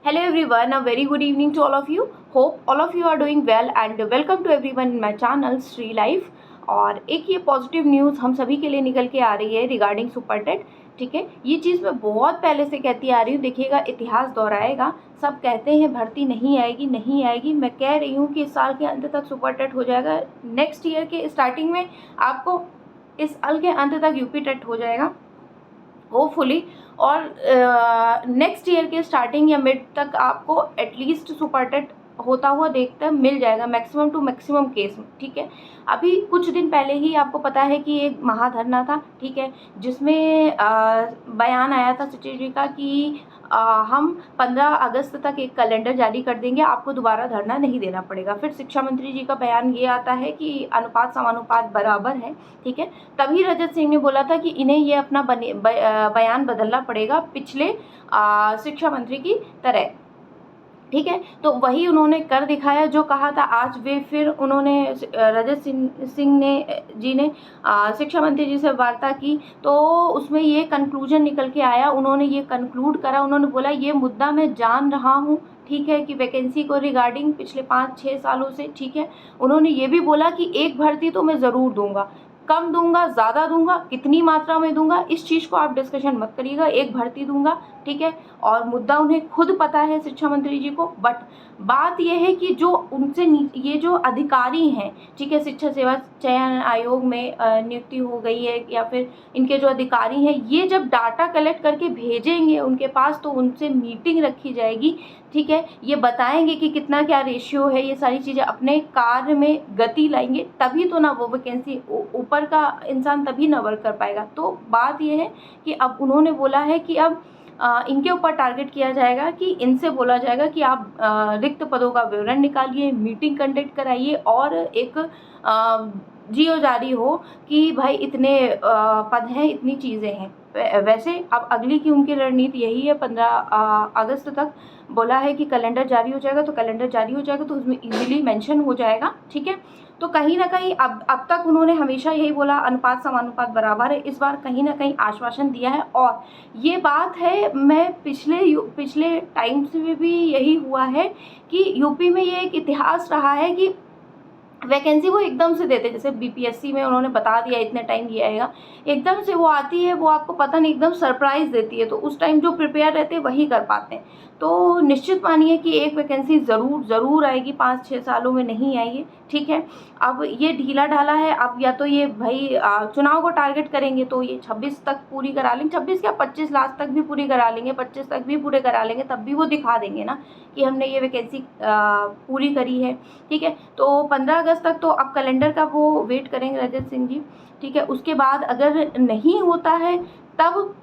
Hello everyone, a very good evening to all of you. Hope all of you are doing well and welcome to everyone in my channel Sri Life। और एक ये positive news हम सभी के लिए निकल के आ रही है रिगार्डिंग सुपर टेट। ठीक है, ये चीज़ मैं बहुत पहले से कहती आ रही हूँ, देखिएगा इतिहास दोहराएगा। सब कहते हैं भर्ती नहीं आएगी नहीं आएगी, मैं कह रही हूँ कि इस साल के अंत तक सुपर टेट हो जाएगा। नेक्स्ट ईयर के स्टार्टिंग में आपको इस साल के अंत तक यूपी टेट हो जाएगा होपफुली, और नेक्स्ट ईयर के स्टार्टिंग या मिड तक आपको एटलीस्ट सुपर टेट होता हुआ देखते मिल जाएगा, मैक्सिमम टू मैक्सिमम केस में। ठीक है, अभी कुछ दिन पहले ही आपको पता है कि एक महाधरना था, ठीक है, जिसमें बयान आया था सचिव जी का कि हम 15 अगस्त तक एक कैलेंडर जारी कर देंगे, आपको दोबारा धरना नहीं देना पड़ेगा। फिर शिक्षा मंत्री जी का बयान ये आता है कि अनुपात समानुपात बराबर है। ठीक है, तभी रजत सिंह ने बोला था कि इन्हें ये अपना बयान बदलना पड़ेगा पिछले शिक्षा मंत्री की तरह। ठीक है, तो वही उन्होंने कर दिखाया जो कहा था। आज वे फिर उन्होंने रजत सिंह ने शिक्षा मंत्री जी से वार्ता की, तो उसमें ये कंक्लूजन निकल के आया। उन्होंने ये कंक्लूड करा, उन्होंने बोला ये मुद्दा मैं जान रहा हूँ, ठीक है, कि वैकेंसी को रिगार्डिंग पिछले 5-6 सालों से। ठीक है, उन्होंने ये भी बोला कि एक भर्ती तो मैं ज़रूर दूंगा, कम दूंगा ज़्यादा दूंगा, कितनी मात्रा में दूंगा इस चीज़ को आप डिस्कशन मत करिएगा, एक भर्ती दूंगा। ठीक है, और मुद्दा उन्हें खुद पता है शिक्षा मंत्री जी को। बट बात यह है कि जो उनसे ये जो अधिकारी हैं, ठीक है, शिक्षा सेवा चयन आयोग में नियुक्ति हो गई है, या फिर इनके जो अधिकारी हैं, ये जब डाटा कलेक्ट करके भेजेंगे उनके पास, तो उनसे मीटिंग रखी जाएगी। ठीक है, ये बताएंगे कि कितना क्या रेशियो है, ये सारी चीज़ें अपने कार्य में गति लाएंगे, तभी तो ना वो वैकेंसी ऊपर का इंसान तभी ना वर्क कर पाएगा। तो बात ये है कि अब उन्होंने बोला है कि अब इनके ऊपर टारगेट किया जाएगा, कि इनसे बोला जाएगा कि आप रिक्त पदों का विवरण निकालिए, मीटिंग कंडक्ट कराइए, और एक जियो जारी हो कि भाई इतने पद हैं, इतनी चीज़ें हैं। वैसे अब अगली की उनकी रणनीति यही है, 15 अगस्त तक बोला है कि कैलेंडर जारी हो जाएगा, तो कैलेंडर जारी हो जाएगा तो उसमें इजीली मेंशन हो जाएगा। ठीक है, तो कहीं ना कहीं अब तक उन्होंने हमेशा यही बोला अनुपात समानुपात बराबर है, इस बार कहीं ना कहीं आश्वासन दिया है। और ये बात है, मैं पिछले टाइम से भी यही हुआ है कि यूपी में ये एक इतिहास रहा है कि वैकेंसी वो एकदम से देते, जैसे बीपीएससी में उन्होंने बता दिया इतने टाइम ये आएगा, एकदम से वो आती है, वो आपको पता नहीं, एकदम सरप्राइज देती है। तो उस टाइम जो प्रिपेयर रहते हैं वही कर पाते हैं। तो निश्चित मानिए कि एक वैकेंसी ज़रूर आएगी, 5-6 सालों में नहीं आएगी। ठीक है, अब ये ढीला ढाला है, अब या तो ये भाई चुनाव को टारगेट करेंगे तो ये 26 तक पूरी करा लेंगे, 26 क्या 25 लास्ट तक भी पूरी करा लेंगे, 25 तक भी पूरे करा लेंगे, तब भी वो दिखा देंगे ना कि हमने ये वैकेंसी पूरी करी है। ठीक है, तो 15 अगस्त तक तो अब कैलेंडर का वो वेट करेंगे रजत सिंह जी। ठीक है, उसके बाद अगर नहीं होता है तब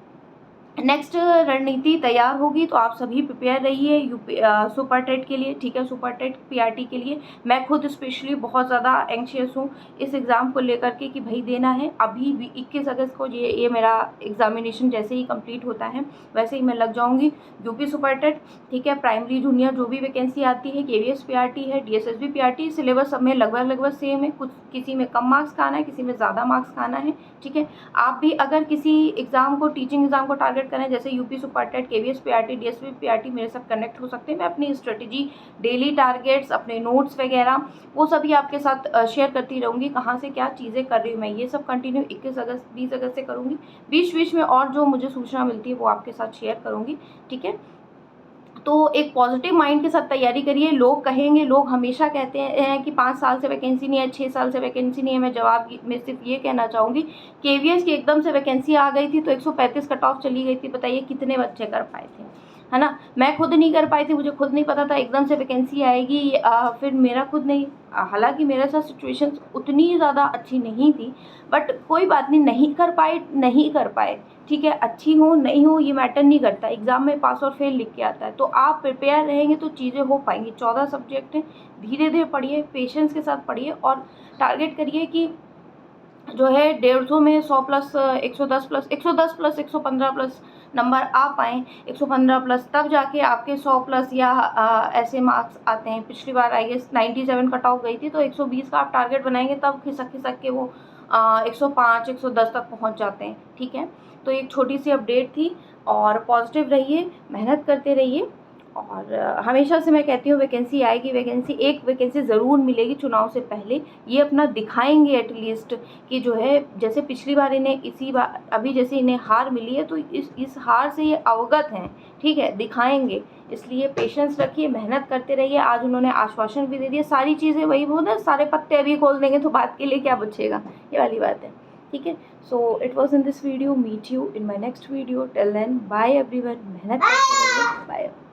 नेक्स्ट रणनीति तैयार होगी। तो आप सभी प्रिपेयर रहिए यूपी सुपर टेट के लिए। ठीक है, सुपर टेट पीआरटी के लिए मैं खुद स्पेशली बहुत ज़्यादा एंक्शियस हूँ इस एग्ज़ाम को लेकर के कि भाई देना है। अभी भी 21 अगस्त को ये मेरा एग्जामिनेशन जैसे ही कंप्लीट होता है वैसे ही मैं लग जाऊँगी यूपी सुपर टेट। ठीक है, प्राइमरी जूनियर जो भी वैकेंसी आती है, केवीएस पीआरटी है, डीएसएसबी पीआरटी, सिलेबस सब में लगभग सेम है, कुछ किसी में कम मार्क्स का आना है, किसी में ज़्यादा मार्क्स का आना है। ठीक है, आप भी अगर किसी एग्ज़ाम को, टीचिंग एग्ज़ाम को टारगेट करें, जैसे UP super TET, KVS PRT, DSP PRT, मेरे साथ कनेक्ट हो सकते हैं। मैं अपनी स्ट्रेटजी, डेली टारगेट्स, अपने नोट्स वगैरह वो सभी आपके साथ शेयर करती रहूँगी, कहाँ से क्या चीज़ें कर रही हूँ मैं, ये सब कंटिन्यू 21 अगस्त 20 अगस्त से करूँगी। बीच में और जो मुझे सूचना मिलती है वो आपके साथ शेयर करूँगी। ठीक है, तो एक पॉजिटिव माइंड के साथ तैयारी करिए। लोग कहेंगे, लोग हमेशा कहते हैं कि 5 साल से वैकेंसी नहीं है, 6 साल से वैकेंसी नहीं है। मैं जवाब में सिर्फ ये कहना चाहूँगी, केवीएस की एकदम से वैकेंसी आ गई थी तो 135 कट ऑफ चली गई थी, बताइए कितने बच्चे कर पाए थे, है ना। मैं खुद नहीं कर पाई थी, मुझे खुद नहीं पता था एकदम से वैकेंसी आएगी। फिर मेरा खुद नहीं, हालांकि मेरे साथ सिचुएशन उतनी ज़्यादा अच्छी नहीं थी, बट कोई बात नहीं, नहीं कर पाए। ठीक है, अच्छी हो नहीं हो ये मैटर नहीं करता, एग्ज़ाम में पास और फेल लिख के आता है। तो आप प्रिपेयर रहेंगे तो चीज़ें हो पाएंगी। 14 सब्जेक्ट हैं, धीरे धीरे पढ़िए, पेशेंस के साथ पढ़िए, और टारगेट करिए कि जो है 150 में 100 plus, 110 plus, 110 plus, 115 plus number आ पाएँ। 115 प्लस तब जाके आपके 100 प्लस या ऐसे मार्क्स आते हैं। पिछली बार आई गेस 97 कट ऑफ गई थी, तो 120 का आप टारगेट बनाएंगे तब खिसक के वो 105 110 तक पहुंच जाते हैं। ठीक है, तो एक छोटी सी अपडेट थी, और पॉजिटिव रहिए, मेहनत करते रहिए, और हमेशा से मैं कहती हूँ वैकेंसी आएगी, एक वैकेंसी ज़रूर मिलेगी चुनाव से पहले। ये अपना दिखाएंगे एटलीस्ट कि जो है, जैसे पिछली बार इन्हें इसी बार अभी जैसे इन्हें हार मिली है तो इस हार से ये अवगत हैं, ठीक है, दिखाएंगे। इसलिए पेशेंस रखिए, मेहनत करते रहिए। आज उन्होंने आश्वासन भी दे दिया, सारी चीज़ें वही बोल, सारे पत्ते अभी खोल देंगे तो बात के लिए क्या बचेगा, ये वाली बात है, ठीक है। So it was in this video, meet you in my next video, till then bye everyone, मेहनत करते रहिए, बाय।